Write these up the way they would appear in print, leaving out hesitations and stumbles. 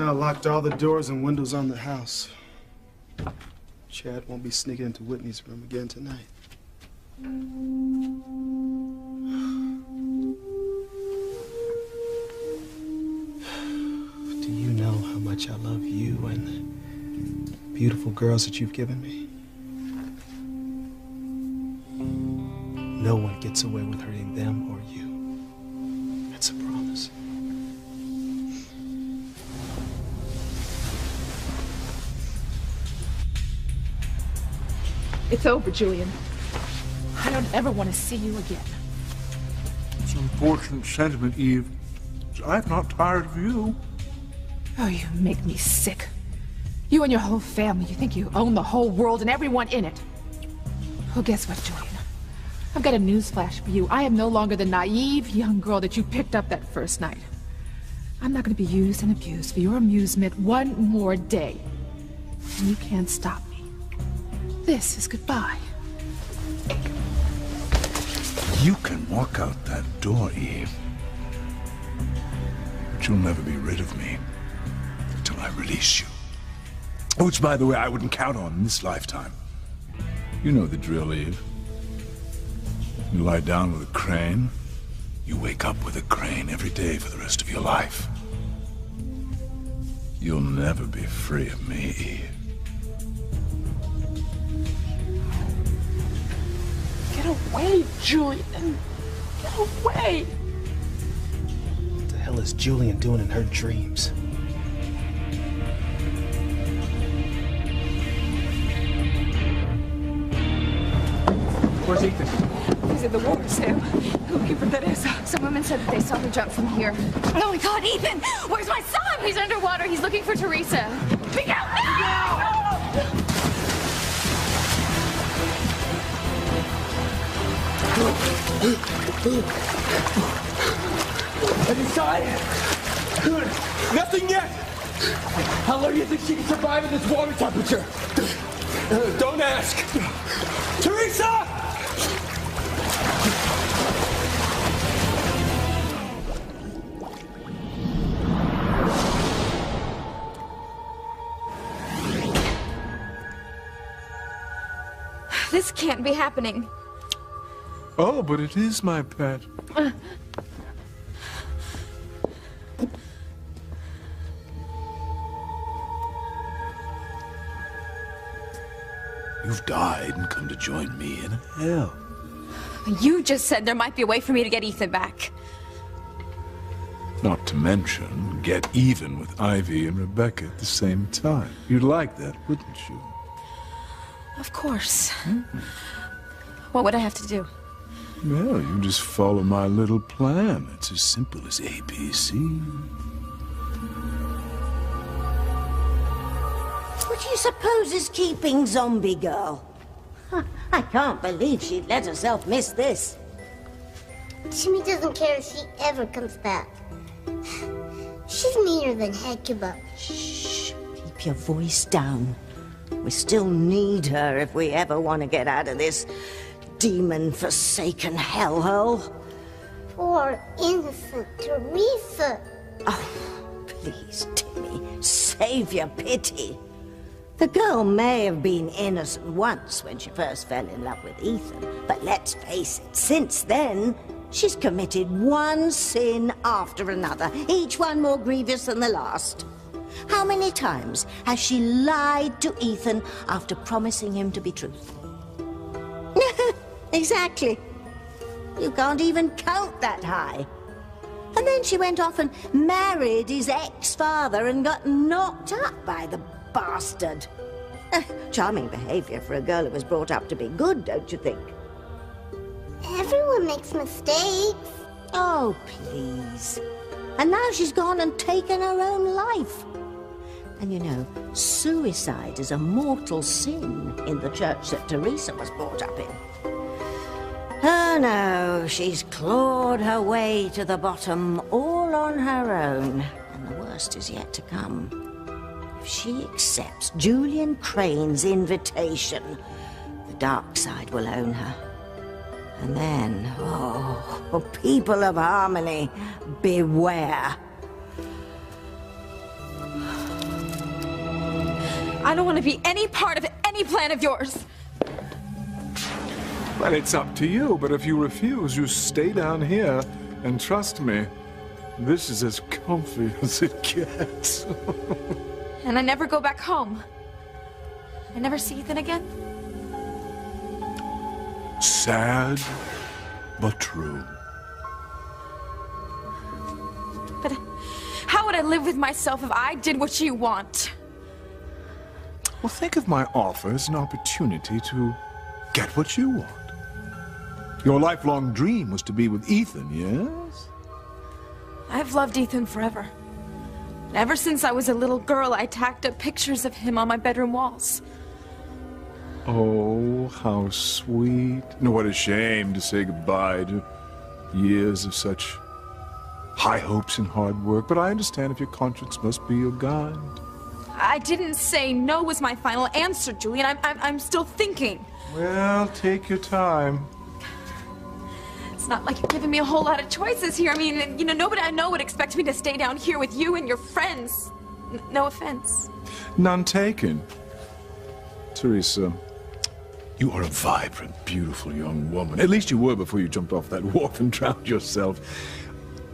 I locked all the doors and windows on the house. Chad won't be sneaking into Whitney's room again tonight. Do you know how much I love you and the beautiful girls that you've given me? No one gets away with hurting them or you. That's a promise. It's over, Julian. I don't ever want to see you again. It's an unfortunate sentiment, Eve. I'm not tired of you. Oh, you make me sick. You and your whole family, you think you own the whole world and everyone in it. Well, guess what, Julian? I've got a newsflash for you. I am no longer the naive young girl that you picked up that first night. I'm not going to be used and abused for your amusement one more day. And you can't stop me. This is goodbye. You can walk out that door, Eve. But you'll never be rid of me until I release you. Which, by the way, I wouldn't count on in this lifetime. You know the drill, Eve. You lie down with a crane, you wake up with a crane every day for the rest of your life. You'll never be free of me, Eve. Get away, Julian! Get away! What the hell is Julian doing in her dreams? Where's Ethan? He's in the water, Sam. Looking for Teresa. Some women said that they saw her jump from here. Oh my God, Ethan! Where's my son? He's underwater. He's looking for Teresa. Miguel, no! Inside? Good. Nothing yet. How long do you think she can survive in this water temperature? Don't ask. Teresa! This can't be happening. Oh, but it is, my pet. You've died and come to join me in hell. You just said there might be a way for me to get Ethan back. Not to mention, get even with Ivy and Rebecca at the same time. You'd like that, wouldn't you? Of course. What would I have to do? Well, you just follow my little plan. It's as simple as ABC. What do you suppose is keeping Zombie Girl? I can't believe she'd let herself miss this. Jimmy doesn't care if she ever comes back. She's meaner than Hecuba. Shh. Keep your voice down. We still need her if we ever want to get out of this demon-forsaken hellhole. Poor innocent Teresa. Oh, please, Timmy, save your pity. The girl may have been innocent once when she first fell in love with Ethan, but let's face it, since then, she's committed one sin after another, each one more grievous than the last. How many times has she lied to Ethan after promising him to be truthful? Exactly. You can't even count that high. And then she went off and married his ex-father and got knocked up by the bastard. Charming behavior for a girl who was brought up to be good, don't you think? Everyone makes mistakes. Oh, please. And now she's gone and taken her own life. And you know, suicide is a mortal sin in the church that Teresa was brought up in. Oh no, she's clawed her way to the bottom all on her own. And the worst is yet to come. If she accepts Julian Crane's invitation, the dark side will own her. And then, oh, people of Harmony, beware. I don't want to be any part of any plan of yours. Well, it's up to you, but if you refuse, you stay down here, and trust me, this is as comfy as it gets. And I never go back home. I never see Ethan again. Sad, but true. But how would I live with myself if I did what you want? Well, think of my offer as an opportunity to get what you want. Your lifelong dream was to be with Ethan, yes? I've loved Ethan forever. Ever since I was a little girl, I tacked up pictures of him on my bedroom walls. Oh, how sweet. No, what a shame to say goodbye to years of such high hopes and hard work, but I understand if your conscience must be your guide. I didn't say no was my final answer, Julian. I'm still thinking. Well, take your time. It's not like you're giving me a whole lot of choices here. I mean, you know, nobody I know would expect me to stay down here with you and your friends. No offense. None taken. Teresa, you are a vibrant, beautiful young woman. At least you were before you jumped off that wharf and drowned yourself.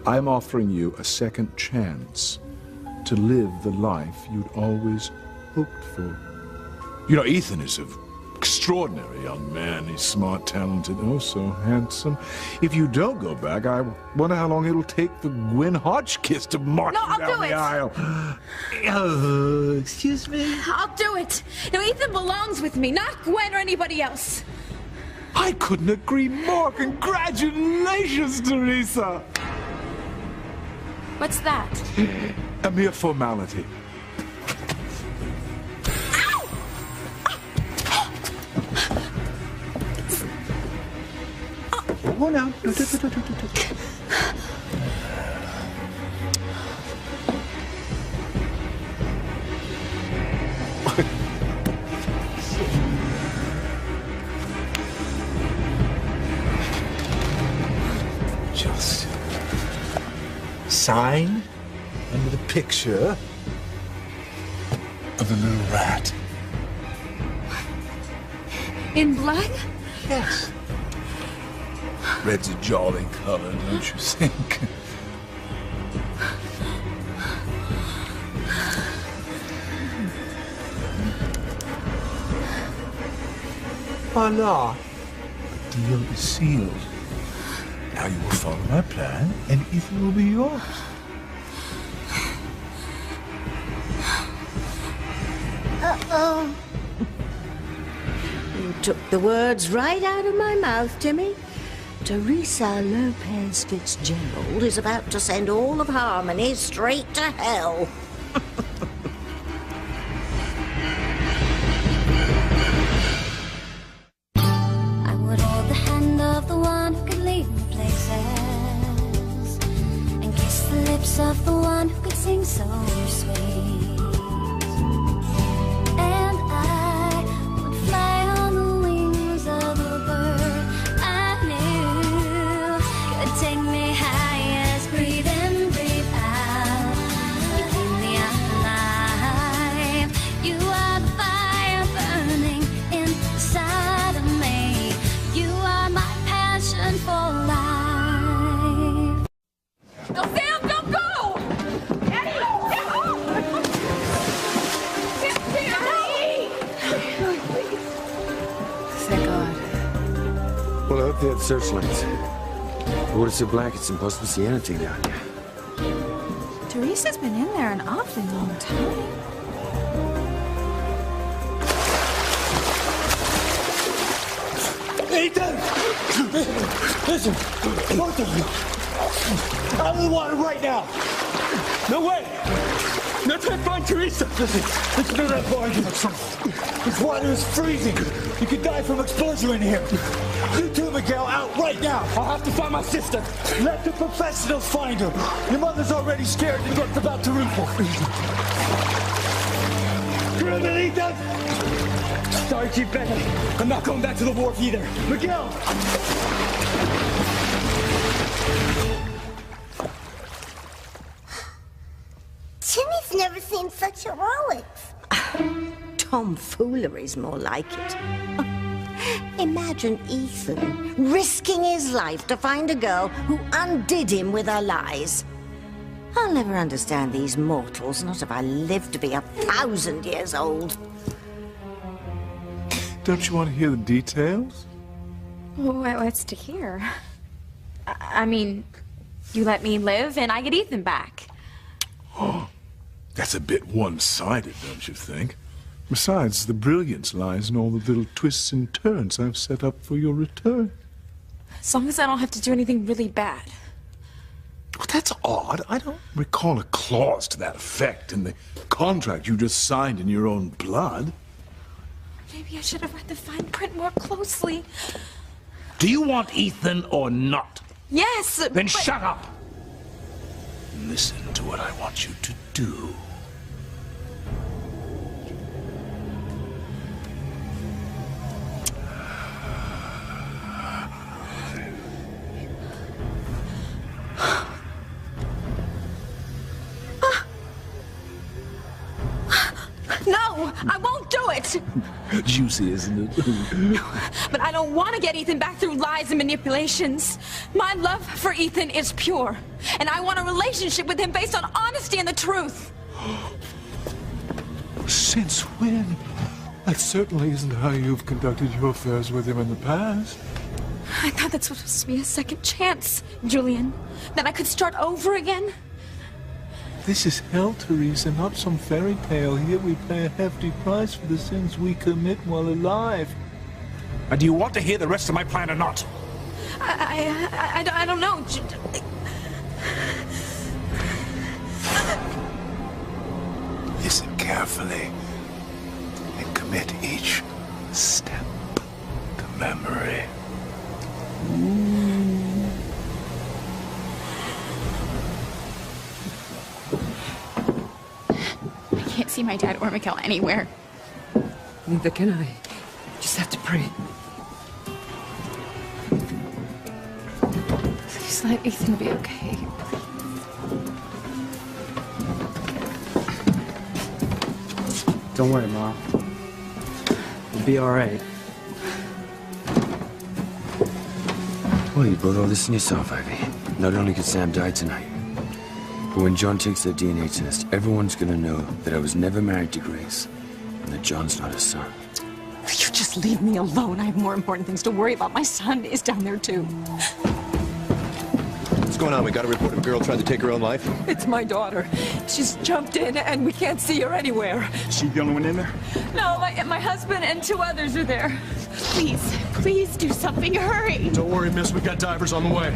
I'm offering you a second chance to live the life you'd always hoped for. You know, Ethan is an extraordinary young man. He's smart, talented, oh so handsome. If you don't go back, I wonder how long it'll take for Gwen Hotchkiss to march you down the aisle. Oh, excuse me? I'll do it. Now, Ethan belongs with me, not Gwen or anybody else. I couldn't agree more. Congratulations, Teresa. What's that? A mere formality. Oh, no. Just sign under the picture of the little rat. In blood? Yes. Red's a jolly color, don't you think? Voila! The deal is sealed. Now you will follow my plan, and Ethan will be yours. Uh-oh. You took the words right out of my mouth, Timmy. Teresa Lopez Fitzgerald is about to send all of Harmony straight to hell. I would hold the hand of the one who could lead me places, and kiss the lips of the one who could sing so sweet. And I would fly on the wings of a bird I knew could take me high as breathe in, breathe out. You keep me alive. You are the fire burning inside of me. You are my passion for life. No, Sam, don't go! Eddie! Thank God. Well, I hope they had searchlights. Ordered some blankets, impossible to see anything down here. Teresa's been in there an awfully long time. Ethan! Listen, both of you. Out of the water right now! No way! No time to find Teresa! Listen to that volume. This water is freezing. You could die from exposure in here. You two, Miguel, out right now. I'll have to find my sister. Let the professionals find her. Your mother's already scared and gets about to roof her. Criminal, Ethan! Sorry, Chief Bentley. I'm not going back to the wharf either. Miguel! Timmy's never seen such heroics. Tomfoolery's more like it. Imagine Ethan risking his life to find a girl who undid him with her lies. I'll never understand these mortals, not if I live to be 1,000 years old. Don't you want to hear the details? What's to hear? I mean, you let me live and I get Ethan back. Oh, that's a bit one-sided, don't you think? Besides, the brilliance lies in all the little twists and turns I've set up for your return. As long as I don't have to do anything really bad. Well, that's odd. I don't recall a clause to that effect in the contract you just signed in your own blood. Maybe I should have read the fine print more closely. Do you want Ethan or not? Yes, Then but... shut up! Listen to what I want you to do. No, I won't do it! Juicy, isn't it? But I don't want to get Ethan back through lies and manipulations. My love for Ethan is pure, and I want a relationship with him based on honesty and the truth. Since when? That certainly isn't how you've conducted your affairs with him in the past. I thought that's what was to be a second chance, Julian. That I could start over again. This is hell, Teresa, not some fairy tale. Here we pay a hefty price for the sins we commit while alive. And do you want to hear the rest of my plan or not? I don't know. Listen carefully and commit each step to memory. I can't see my dad or Mikkel anywhere. Neither can I. Just have to pray. Please let Ethan be okay. Don't worry, Mom. We'll be all right. Well, you brought all this on yourself, Ivy. Not only could Sam die tonight, but when John takes their DNA test, everyone's gonna know that I was never married to Grace, and that John's not his son. You just leave me alone. I have more important things to worry about. My son is down there, too. What's going on? We got a report of a girl trying to take her own life? It's my daughter. She's jumped in, and we can't see her anywhere. Is she the only one in there? No, my husband and 2 others are there. Please do something. Hurry. Don't worry, miss. We got divers on the way.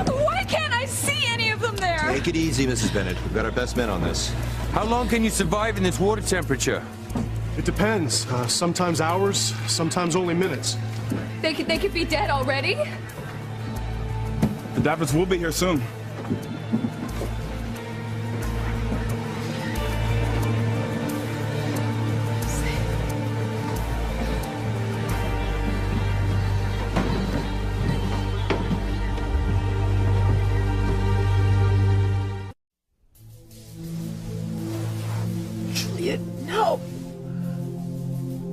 Why can't I see any of them there? Take it easy, Mrs. Bennett. We've got our best men on this. How long can you survive in this water temperature? It depends. Sometimes hours, sometimes only minutes. They could be dead already. The divers will be here soon. Julian, no!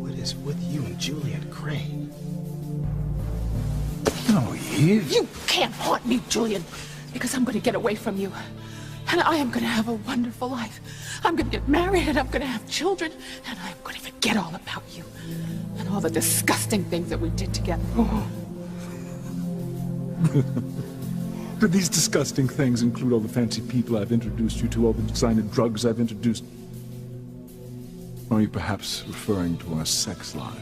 What is with you and Julian Crane? No, Eve. You can't haunt me, Julian, because I'm going to get away from you. And I am going to have a wonderful life. I'm going to get married and I'm going to have children. And I'm going to forget all about you. And all the disgusting things that we did together. But these disgusting things include all the fancy people I've introduced you to, all the designer drugs I've introduced. Or are you perhaps referring to our sex life?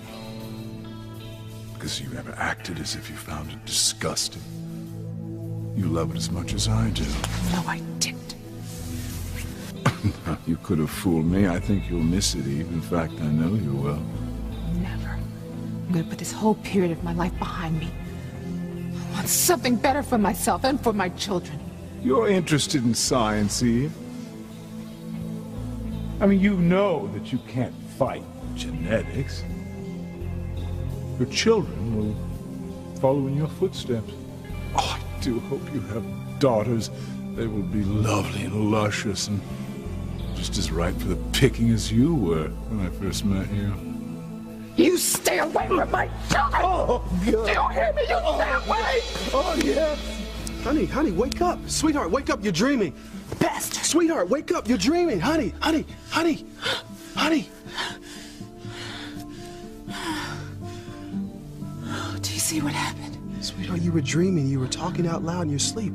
Because you never acted as if you found it disgusting. You love it as much as I do. No, I didn't. You could have fooled me. I think you'll miss it, Eve. In fact, I know you will. Never. I'm going to put this whole period of my life behind me. I want something better for myself and for my children. You're interested in science, Eve. I mean, you know that you can't fight genetics. Your children will follow in your footsteps. Oh, I do hope you have daughters. They will be lovely and luscious and Just as ripe for the picking as you were when I first met you. You stay away from my children! Oh, God. Do you hear me? You stay away! Oh, yeah. Honey, wake up. Sweetheart, wake up, you're dreaming. Best! Sweetheart, wake up, you're dreaming. Honey. Do you see what happened? Sweetheart, you were dreaming. You were talking out loud in your sleep.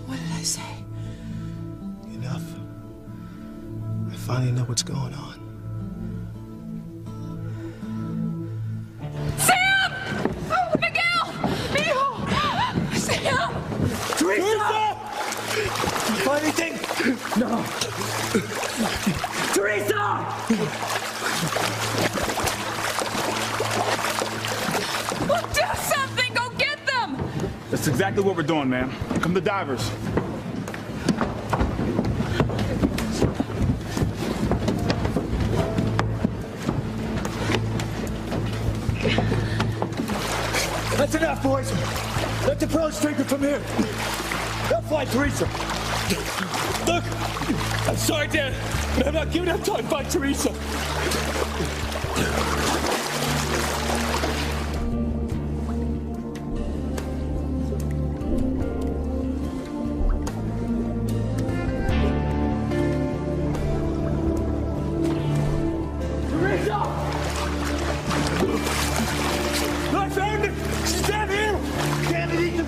What did I say? Enough. I finally know what's going on. Sam! Oh, Miguel! Mijo! Sam! Teresa! You find anything? No. Teresa! Well, do something! Go get them! That's exactly what we're doing, man. Come the divers. That's enough, boys. Let the pros take it from here. They'll fly Teresa. Look, I'm sorry, Dad, but I'm not giving up till I find Teresa.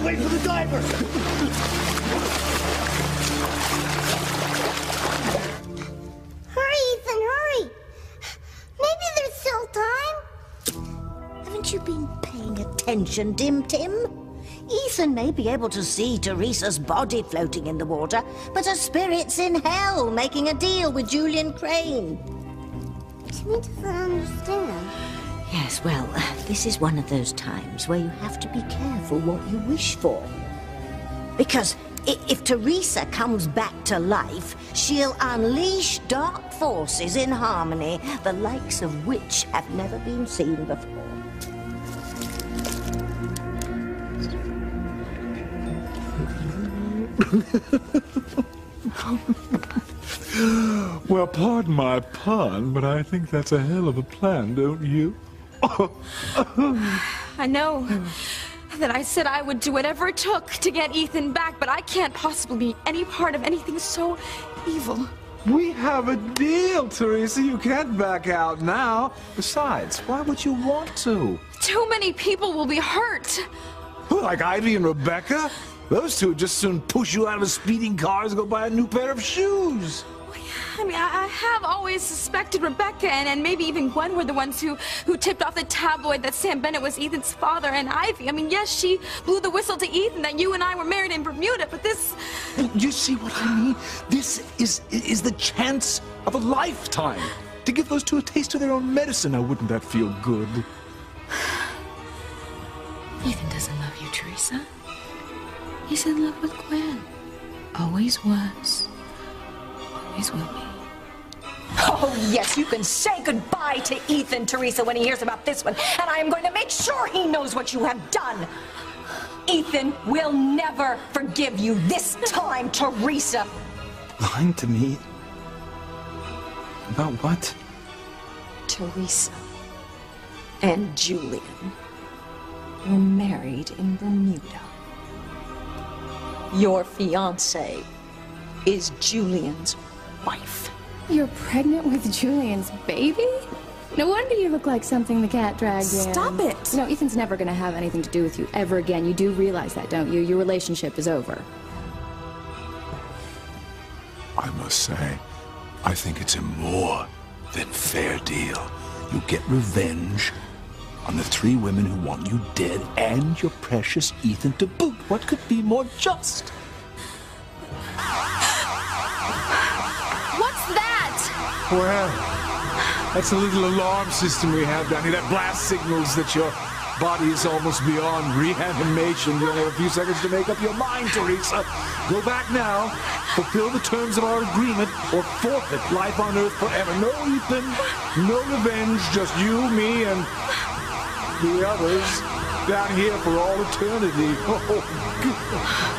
Wait for the divers! Hurry, Ethan, hurry! Maybe there's still time. Haven't you been paying attention, Dim Tim? Ethan may be able to see Teresa's body floating in the water, but her spirit's in hell making a deal with Julian Crane. Timmy doesn't understand. Yes, well, this is one of those times where you have to be careful what you wish for. Because if Teresa comes back to life, she'll unleash dark forces in Harmony, the likes of which have never been seen before. Well, pardon my pun, but I think that's a hell of a plan, don't you? I know that I said I would do whatever it took to get Ethan back, but I can't possibly be any part of anything so evil. We have a deal, Teresa. You can't back out now. Besides, why would you want to? Too many people will be hurt. Who, like Ivy and Rebecca? Those two would just soon push you out of speeding cars and go buy a new pair of shoes. I mean, I have always suspected Rebecca and maybe even Gwen were the ones who tipped off the tabloid that Sam Bennett was Ethan's father, and Ivy. I mean, yes, she blew the whistle to Ethan that you and I were married in Bermuda, but this... You see what I mean? This is the chance of a lifetime. To give those two a taste of their own medicine. Now, wouldn't that feel good? Ethan doesn't love you, Teresa. He's in love with Gwen. Always was. Always will be. Oh, yes, you can say goodbye to Ethan, Teresa, when he hears about this one. And I am going to make sure he knows what you have done. Ethan will never forgive you this time, Teresa. Lying to me? About what? Teresa and Julian were married in Bermuda. Your fiancé is Julian's wife. You're pregnant with Julian's baby? No wonder you look like something the cat dragged in. Stop it! No, Ethan's never gonna have anything to do with you ever again. You do realize that, don't you? Your relationship is over. I must say, I think it's a more than fair deal. You get revenge on the 3 women who want you dead and your precious Ethan to boot. What could be more just? What's that? Well, that's a little alarm system we have down here that blast signals that your body is almost beyond reanimation. You only have a few seconds to make up your mind, Teresa. Go back now, fulfill the terms of our agreement, or forfeit life on Earth forever. No Ethan, no revenge, just you, me, and the others down here for all eternity. Oh, God.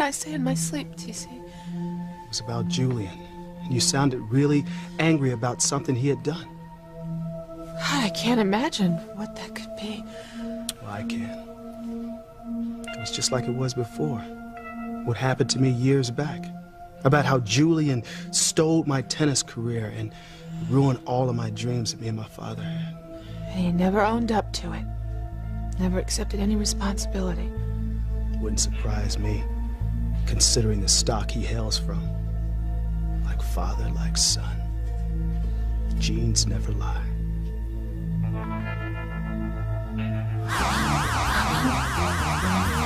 I say in my sleep, TC? It was about Julian. And you sounded really angry about something he had done. I can't imagine what that could be. Well, I can. It was just like it was before. What happened to me years back. About how Julian stole my tennis career and ruined all of my dreams that me and my father had. And he never owned up to it. Never accepted any responsibility. Wouldn't surprise me, considering the stock he hails from. Like father, like son. Genes never lie.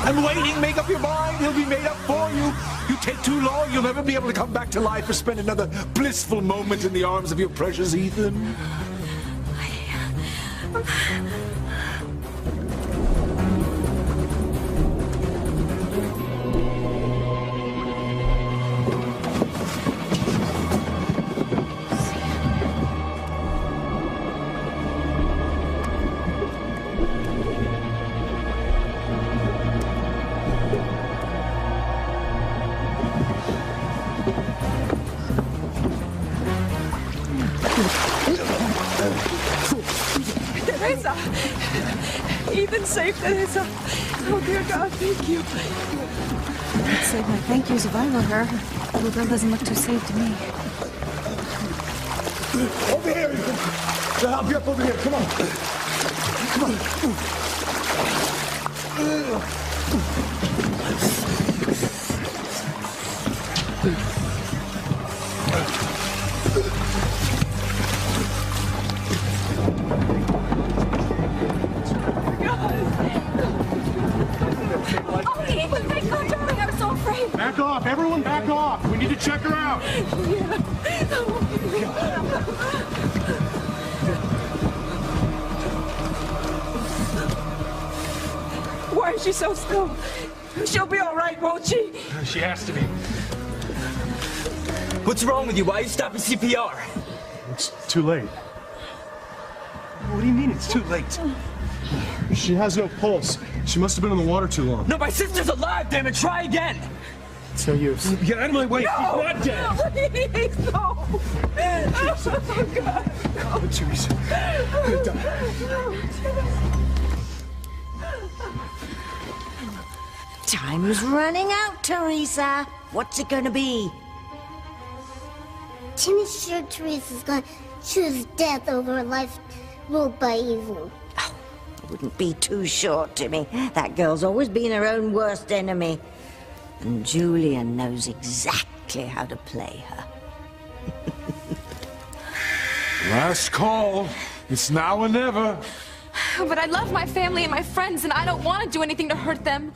I'm waiting. Make up your mind. He'll be made up for you. You take too long, you'll never be able to come back to life or spend another blissful moment in the arms of your precious Ethan. Teresa! Ethan's safe, Teresa. Oh, dear God, thank you. I'd say my thank yous if I were her. The little girl doesn't look too safe to me. Over here, Ethan. I'll help you up over here. Come on. Come on. Back off, everyone back off. We need to check her out. Why is she so still? She'll be all right, won't she? She has to be. What's wrong with you? Why are you stopping CPR? It's too late. What do you mean it's too late? She has no pulse. She must have been in the water too long. No, my sister's alive, damn it! Try again! It's no use. Get out of my way. No! She's not dead. Please, no! Teresa. Oh, God. Oh, Teresa. You're done. Time's running out, Teresa. What's it gonna be? Timmy's sure Teresa's gonna choose death over a life ruled by evil. Oh, I wouldn't be too sure, Timmy. That girl's always been her own worst enemy. And Julian knows exactly how to play her. Last call. It's now or never. But I love my family and my friends, and I don't want to do anything to hurt them.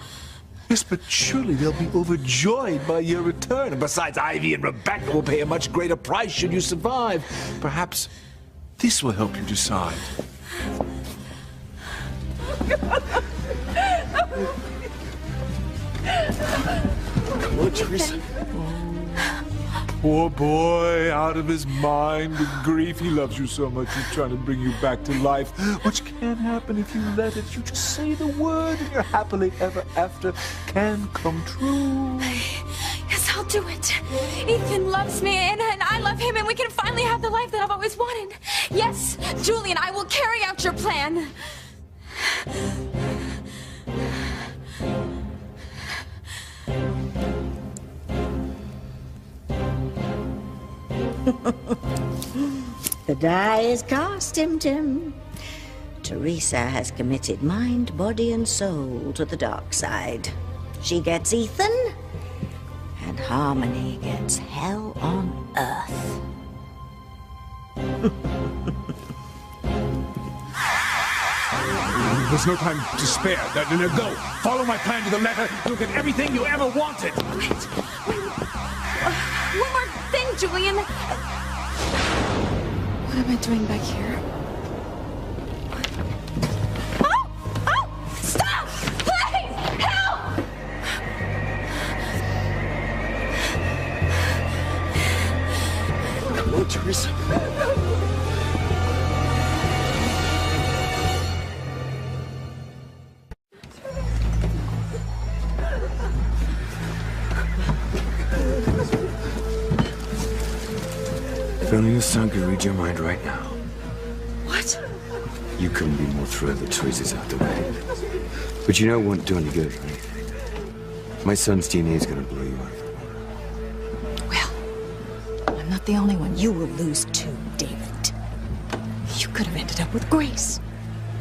Yes, but surely they'll be overjoyed by your return. And besides, Ivy and Rebecca will pay a much greater price should you survive. Perhaps this will help you decide. Come on, Teresa. Poor boy, out of his mind in grief. He loves you so much, he's trying to bring you back to life, which can't happen if you let it. You just say the word and your happily ever after can come true. Yes, I'll do it. Ethan loves me, and I love him, and we can finally have the life that I've always wanted. Yes, Julian, I will carry out your plan. The die is cast, Tim. Teresa has committed mind, body, and soul to the dark side. She gets Ethan, and Harmony gets hell on earth. There's no time to spare. Now go. Follow my plan to the letter. You'll get everything you ever wanted. Wait. One more thing, Julian. What am I doing back here? Oh! Oh! Stop! Please! Help! Come on, Teresa. If only your son could read your mind right now. What? You couldn't be more thrilled that Teresa's out the way. But you know it won't do any good, right? My son's DNA is gonna blow you up. I'm not the only one. You will lose too, David. You could have ended up with Grace.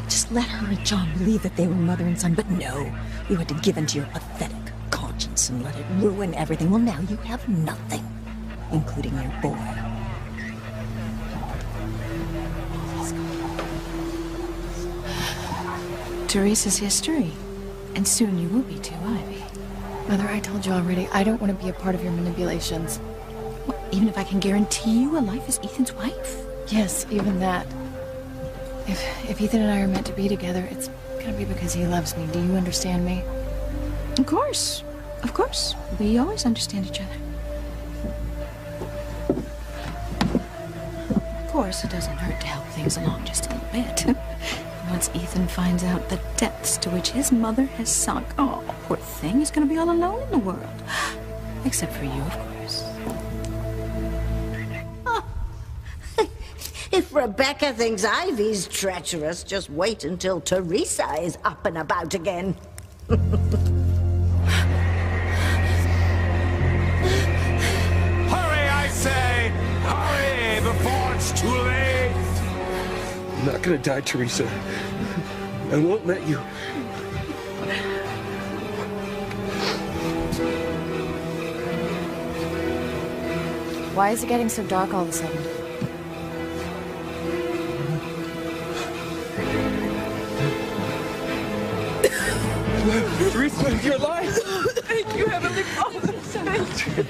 Just let her and John believe that they were mother and son, but no. You had to give in to your pathetic conscience and let it ruin everything. Well, now you have nothing, including your boy. Teresa's history. And soon you will be too, Ivy. Mother, I told you already, I don't want to be a part of your manipulations. What, even if I can guarantee you a life as Ethan's wife? Yes, even that. If Ethan and I are meant to be together, it's gonna be because he loves me. Do you understand me? Of course. Of course. We always understand each other. Of course, it doesn't hurt to help things along just a little bit. Once Ethan finds out the depths to which his mother has sunk, oh, poor thing, he's gonna be all alone in the world. Except for you, of course. If Rebecca thinks Ivy's treacherous, just wait until Teresa is up and about again. Hurry, I say! Hurry, before it's too late! I'm not gonna die, Teresa. I won't let you. Why is it getting so dark all of a sudden? Teresa, you're alive! Thank you, Heavenly Father! Thank you!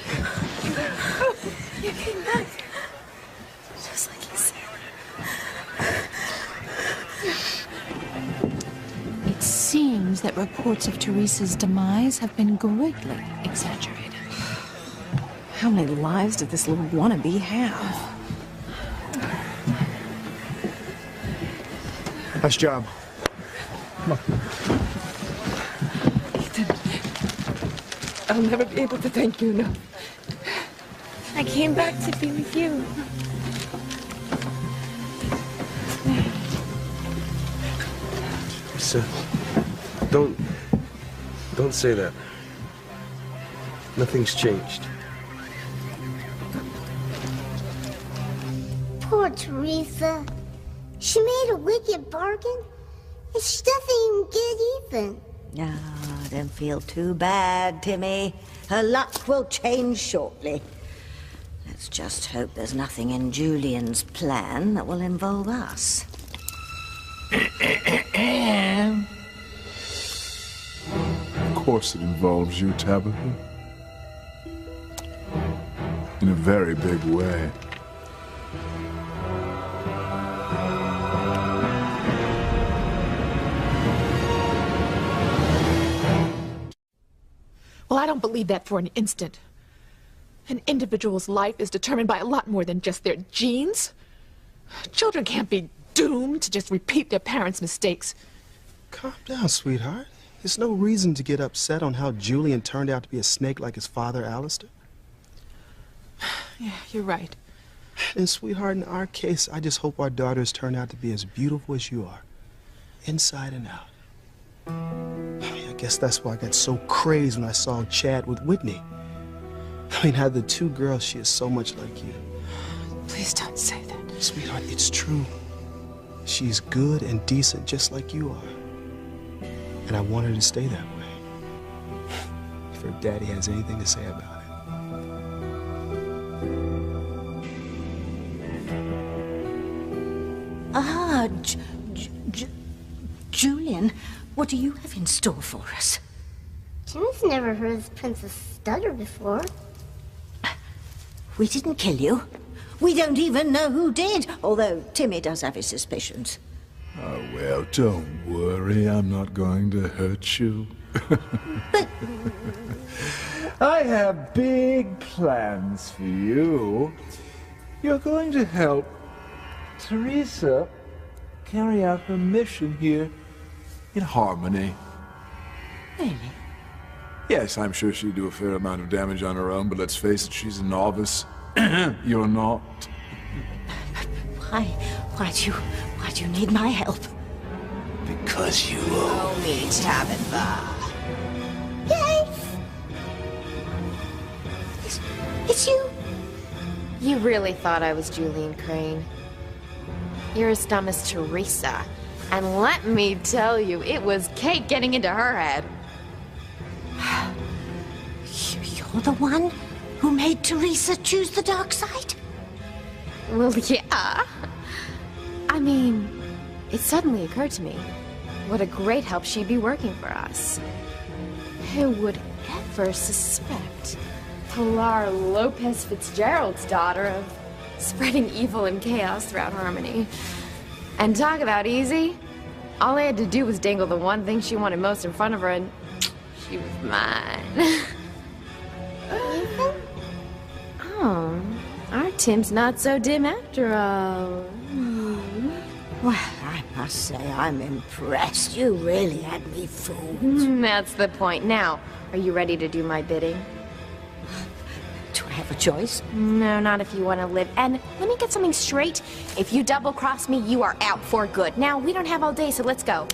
You came back. Just like you said. It seems that reports of Teresa's demise have been greatly exaggerated. How many lives did this little wannabe have? Nice job. Come on. I'll never be able to thank you enough. I came back to be with you. Teresa, don't say that. Nothing's changed. Poor Teresa. She made a wicked bargain, and she doesn't even get even. No, don't feel too bad, Timmy. Her luck will change shortly. Let's just hope there's nothing in Julian's plan that will involve us. Of course it involves you, Tabitha. In a very big way. Well, I don't believe that for an instant. An individual's life is determined by a lot more than just their genes. Children can't be doomed to just repeat their parents' mistakes. Calm down, sweetheart. There's no reason to get upset on how Julian turned out to be a snake like his father, Alistair. Yeah, you're right. And sweetheart, in our case, I just hope our daughters turn out to be as beautiful as you are, inside and out. I guess that's why I got so crazed when I saw Chad with Whitney. I mean, how the two girls, she is so much like you. Please don't say that. Sweetheart, it's true. She's good and decent, just like you are. And I want her to stay that way. If her daddy has anything to say about it. Ah, Julian, what do you have in store for us? Timmy's never heard this princess stutter before. We didn't kill you. We don't even know who did, although Timmy does have his suspicions. Oh, well, don't worry. I'm not going to hurt you. I have big plans for you. You're going to help Teresa carry out her mission here in harmony. Really? Yes, I'm sure she'd do a fair amount of damage on her own, but let's face it, she's a novice. You're not. Why do you need my help? Because you owe me, Tabitha. It's you. You really thought I was Julian Crane. You're as dumb as Teresa. And let me tell you, it was Kate getting into her head. You're the one who made Teresa choose the dark side? Well, yeah. I mean, it suddenly occurred to me what a great help she'd be working for us. Who would ever suspect Pilar Lopez Fitzgerald's daughter of spreading evil and chaos throughout Harmony? And talk about easy. All I had to do was dangle the one thing she wanted most in front of her and she was mine. Oh, our Tim's not so dim after all. Well, I must say I'm impressed. You really had me fooled. That's the point. Now, are you ready to do my bidding? Do I have a choice? No, not if you want to live. And let me get something straight. If you double-cross me, you are out for good. Now, we don't have all day, so let's go.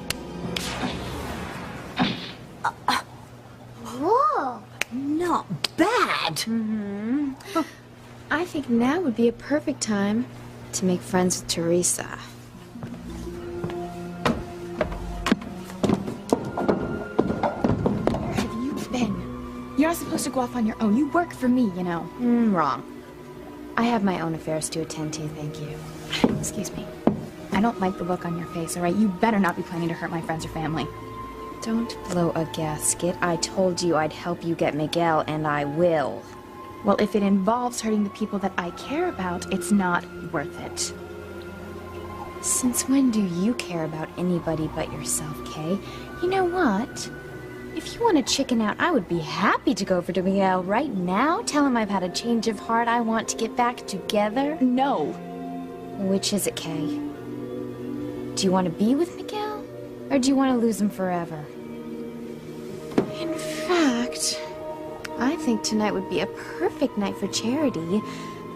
Whoa, not bad. Mm-hmm. I think now would be a perfect time to make friends with Teresa. You're not supposed to go off on your own. You work for me, you know. Wrong. I have my own affairs to attend to, thank you. Excuse me. I don't like the look on your face, all right? You better not be planning to hurt my friends or family. Don't blow a gasket. I told you I'd help you get Miguel, and I will. Well, if it involves hurting the people that I care about, it's not worth it. Since when do you care about anybody but yourself, Kay? You know what? If you want to chicken out, I would be happy to go over to Miguel right now. Tell him I've had a change of heart. I want to get back together. No. Which is it, Kay? Do you want to be with Miguel? Or do you want to lose him forever? In fact, I think tonight would be a perfect night for Charity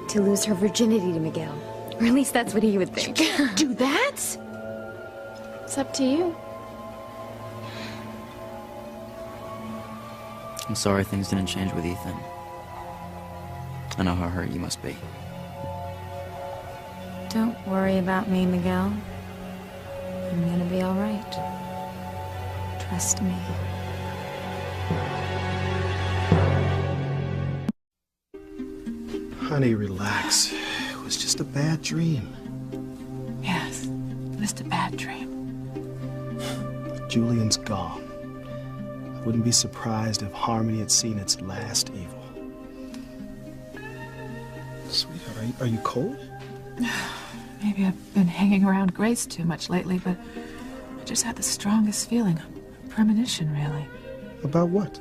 to lose her virginity to Miguel. Or at least that's what he would think. Do that? It's up to you. I'm sorry things didn't change with Ethan. I know how hurt you must be. Don't worry about me, Miguel. I'm gonna be all right. Trust me. Honey, relax. It was just a bad dream. Yes, just a bad dream. Julian's gone. I wouldn't be surprised if Harmony had seen its last evil. Sweetheart, are you cold? Maybe I've been hanging around Grace too much lately, but I just had the strongest feeling. A premonition, really. About what?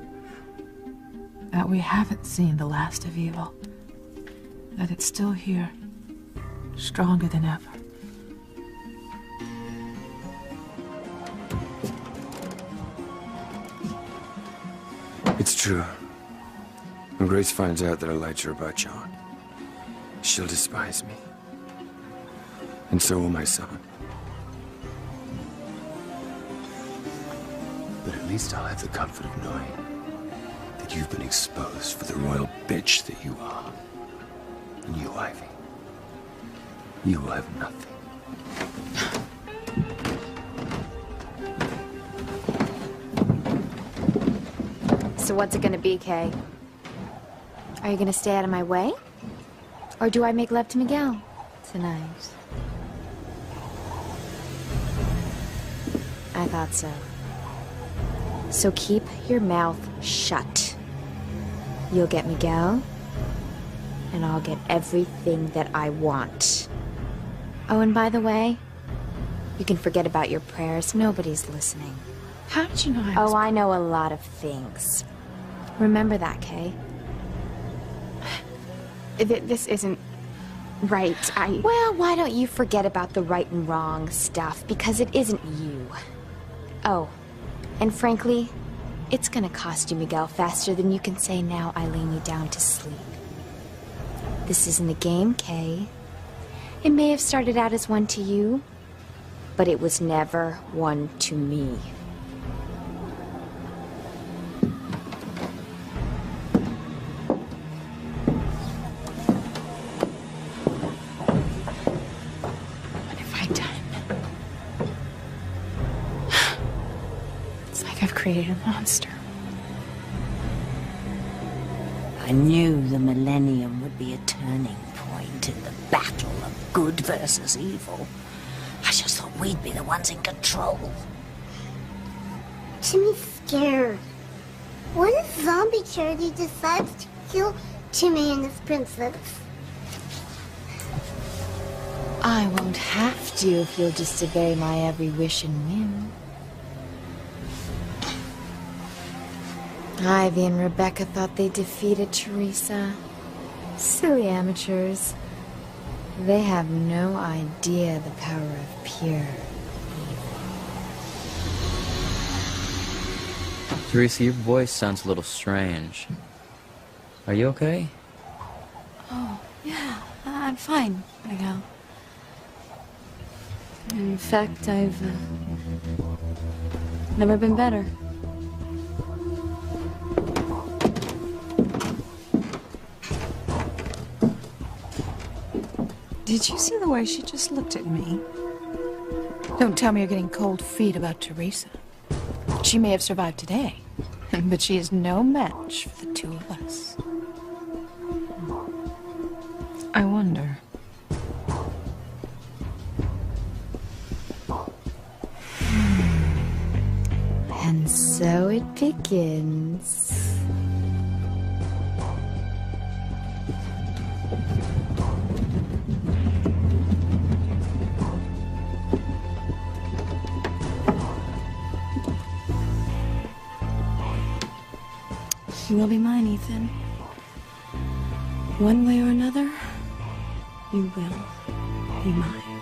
That we haven't seen the last of evil. That it's still here. Stronger than ever. It's true. When Grace finds out that I lied to her about John, she'll despise me. And so will my son. But at least I'll have the comfort of knowing that you've been exposed for the royal bitch that you are. And you, Ivy, you will have nothing. So what's it gonna be, Kay? Are you gonna stay out of my way? Or do I make love to Miguel tonight? I thought so. So keep your mouth shut. You'll get Miguel, and I'll get everything that I want. Oh, and by the way, you can forget about your prayers. Nobody's listening. How did you know I was... Oh, I know a lot of things. Remember that, Kay? This isn't right. Well, why don't you forget about the right and wrong stuff, because it isn't you. Oh, and frankly, it's gonna cost you, Miguel, faster than you can say, now I lay me down to sleep. This isn't a game, Kay. It may have started out as one to you, but it was never one to me. What have I done? It's like I've created a monster. I knew the millennium would be a turning point in the battle of good versus evil. I just thought we'd be the ones in control. Timmy's scared. What if Zombie Charity decides to kill Timmy and his princess? I won't have to if you'll just obey my every wish and whim. Ivy and Rebecca thought they defeated Teresa. Silly amateurs. They have no idea the power of pure. Teresa, your voice sounds a little strange. Are you okay? Oh, yeah, I'm fine, Miguel. In fact, I've never been better. Did you see the way she just looked at me? Don't tell me you're getting cold feet about Teresa. She may have survived today, but she is no match for the two of us. I wonder. And so it begins. You will be mine, Ethan. One way or another, you will be mine.